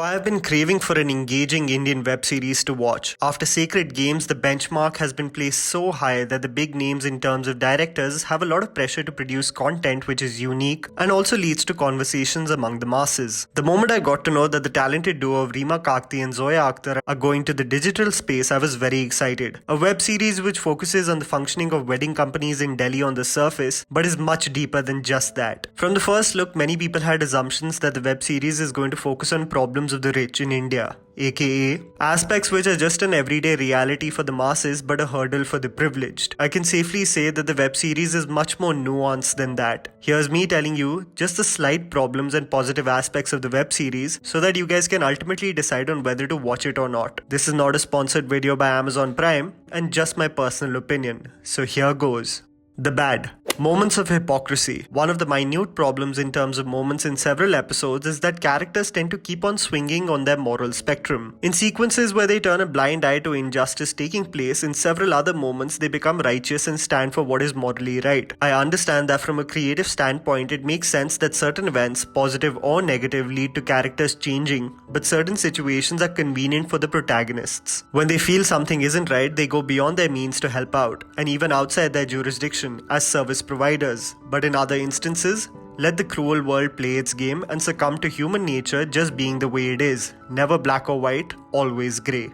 I have been craving for an engaging Indian web series to watch. After Sacred Games, the benchmark has been placed so high that the big names in terms of directors have a lot of pressure to produce content which is unique and also leads to conversations among the masses. The moment I got to know that the talented duo of Reema Kakti and Zoya Akhtar are going to the digital space, I was very excited. A web series which focuses on the functioning of wedding companies in Delhi on the surface, but is much deeper than just that. From the first look, many people had assumptions that the web series is going to focus on problems of the rich in India, aka aspects which are just an everyday reality for the masses but a hurdle for the privileged. I can safely say that the web series is much more nuanced than that. Here's me telling you just the slight problems and positive aspects of the web series so that you guys can ultimately decide on whether to watch it or not. This is not a sponsored video by Amazon Prime and just my personal opinion. So here goes. The bad. Moments of hypocrisy. One of the minute problems in terms of moments in several episodes is that characters tend to keep on swinging on their moral spectrum. In sequences where they turn a blind eye to injustice taking place, in several other moments they become righteous and stand for what is morally right. I understand that from a creative standpoint it makes sense that certain events, positive or negative, lead to characters changing, but certain situations are convenient for the protagonists. When they feel something isn't right, they go beyond their means to help out, and even outside their jurisdiction as service providers. But in other instances, let the cruel world play its game and succumb to human nature just being the way it is. Never black or white, always grey.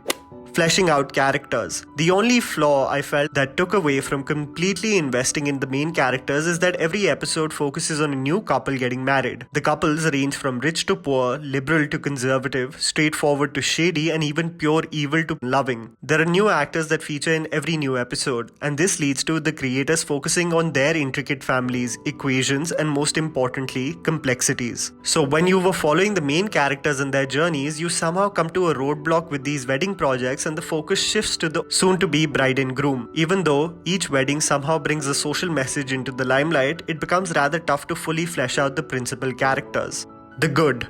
Fleshing out characters. The only flaw I felt that took away from completely investing in the main characters is that every episode focuses on a new couple getting married. The couples range from rich to poor, liberal to conservative, straightforward to shady, and even pure evil to loving. There are new actors that feature in every new episode, and this leads to the creators focusing on their intricate families, equations, and most importantly, complexities. So when you were following the main characters and their journeys, you somehow come to a roadblock with these wedding projects and the focus shifts to the soon-to-be bride and groom. Even though each wedding somehow brings a social message into the limelight, it becomes rather tough to fully flesh out the principal characters. The good.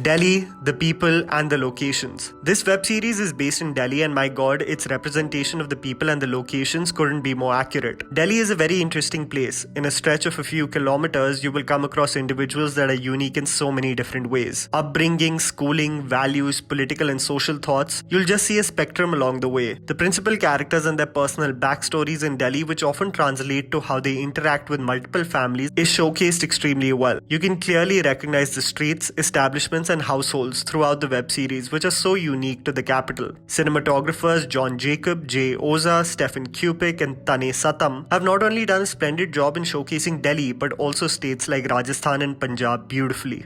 Delhi, the people, and the locations. This web series is based in Delhi, and my god, its representation of the people and the locations couldn't be more accurate. Delhi is a very interesting place. In a stretch of a few kilometers, you will come across individuals that are unique in so many different ways. Upbringing, schooling, values, political and social thoughts, you'll just see a spectrum along the way. The principal characters and their personal backstories in Delhi, which often translate to how they interact with multiple families, is showcased extremely well. You can clearly recognize the streets, establishments, and households throughout the web series, which are so unique to the capital. Cinematographers John Jacob, Jay Oza, Stephen Kupik, and Tane Satam have not only done a splendid job in showcasing Delhi, but also states like Rajasthan and Punjab beautifully.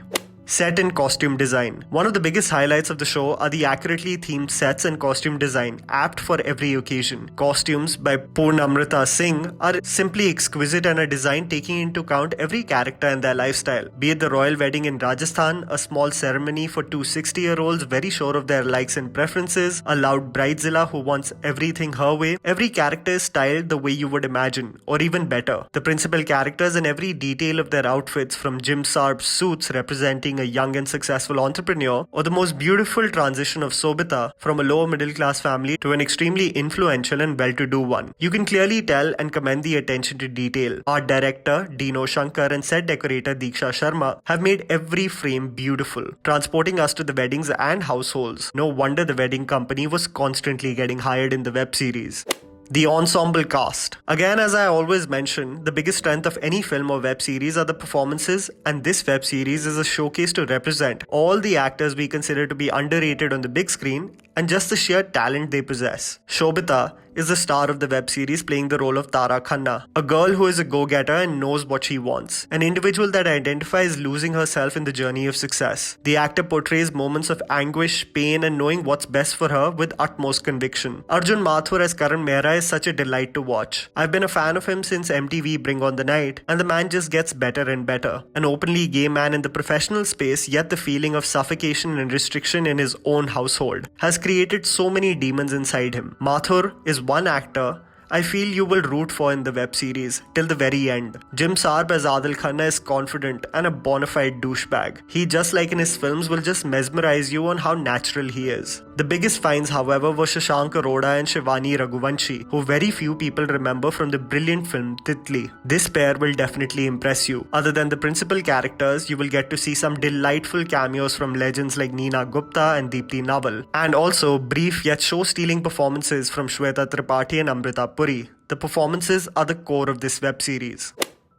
Set and costume design. One of the biggest highlights of the show are the accurately themed sets and costume design, apt for every occasion. Costumes by Poornamrita Singh are simply exquisite and are designed taking into account every character and their lifestyle. Be it the royal wedding in Rajasthan, a small ceremony for two 60-year-olds very sure of their likes and preferences, a loud bridezilla who wants everything her way, every character is styled the way you would imagine, or even better. The principal characters and every detail of their outfits, from Jim Sarb's suits representing a young and successful entrepreneur, or the most beautiful transition of Sobita from a lower middle class family to an extremely influential and well-to-do one. You can clearly tell and commend the attention to detail. Art director Dino Shankar and set decorator Diksha Sharma have made every frame beautiful, transporting us to the weddings and households. No wonder the wedding company was constantly getting hired in the web series. The ensemble cast. Again, as I always mention, the biggest strength of any film or web series are the performances, and this web series is a showcase to represent all the actors we consider to be underrated on the big screen and just the sheer talent they possess. Shobita is the star of the web series, playing the role of Tara Khanna, a girl who is a go-getter and knows what she wants, an individual that identifies losing herself in the journey of success. The actor portrays moments of anguish, pain, and knowing what's best for her with utmost conviction. Arjun Mathur as Karan Mehra is such a delight to watch. I've been a fan of him since MTV Bring on the Night, and the man just gets better and better. An openly gay man in the professional space, yet the feeling of suffocation and restriction in his own household has created so many demons inside him. Mathur is one actor I feel you will root for in the web series till the very end. Jim Sarb as Adil Khanna is confident and a bona fide douchebag. He, just like in his films, will just mesmerize you on how natural he is. The biggest finds, however, were Shashank Arora and Shivani Raghuvanshi, who very few people remember from the brilliant film Titli. This pair will definitely impress you. Other than the principal characters, you will get to see some delightful cameos from legends like Neena Gupta and Deepthi Nawal, and also brief yet show-stealing performances from Shweta Tripathi and Amrita Puri. The performances are the core of this web series.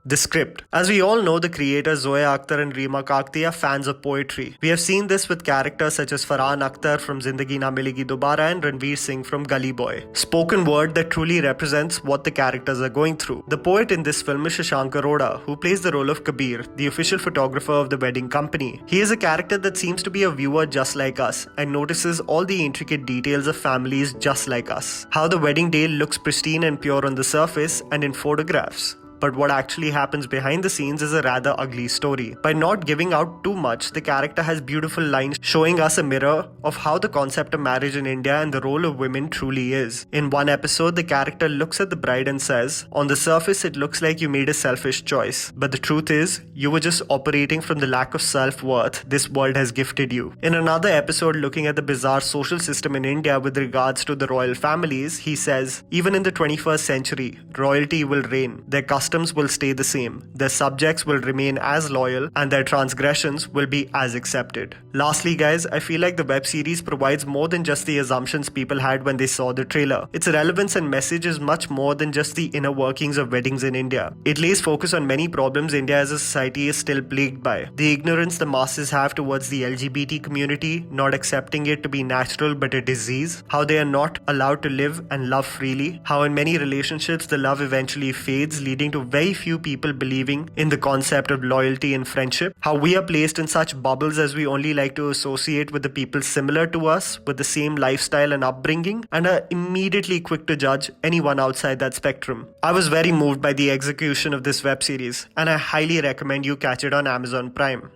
The script. As we all know, the creators Zoya Akhtar and Reema Kakti are fans of poetry. We have seen this with characters such as Farhan Akhtar from Zindagi Na Milegi Dobara and Ranveer Singh from Gully Boy. Spoken word that truly represents what the characters are going through. The poet in this film is Shashank Arora, who plays the role of Kabir, the official photographer of the wedding company. He is a character that seems to be a viewer just like us and notices all the intricate details of families just like us. How the wedding day looks pristine and pure on the surface and in photographs. But what actually happens behind the scenes is a rather ugly story. By not giving out too much, the character has beautiful lines showing us a mirror of how the concept of marriage in India and the role of women truly is. In one episode, the character looks at the bride and says, "On the surface, it looks like you made a selfish choice. But the truth is, you were just operating from the lack of self-worth this world has gifted you." In another episode looking at the bizarre social system in India with regards to the royal families, he says, "Even in the 21st century, royalty will reign. Their customs will stay the same, their subjects will remain as loyal, and their transgressions will be as accepted." Lastly guys, I feel like the web series provides more than just the assumptions people had when they saw the trailer. Its relevance and message is much more than just the inner workings of weddings in India. It lays focus on many problems India as a society is still plagued by. The ignorance the masses have towards the LGBT community, not accepting it to be natural but a disease, how they are not allowed to live and love freely, how in many relationships the love eventually fades, leading to very few people believing in the concept of loyalty and friendship, how we are placed in such bubbles as we only like to associate with the people similar to us, with the same lifestyle and upbringing, and are immediately quick to judge anyone outside that spectrum. I was very moved by the execution of this web series, and I highly recommend you catch it on Amazon Prime.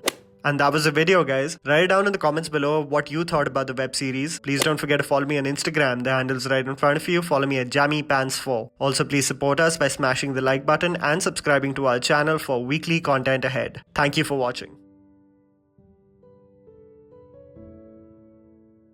And that was the video guys. Write down in the comments below what you thought about the web series. Please don't forget to follow me on Instagram. The handle's right in front of you. Follow me at JammyPants4. Also please support us by smashing the like button and subscribing to our channel for weekly content ahead. Thank you for watching.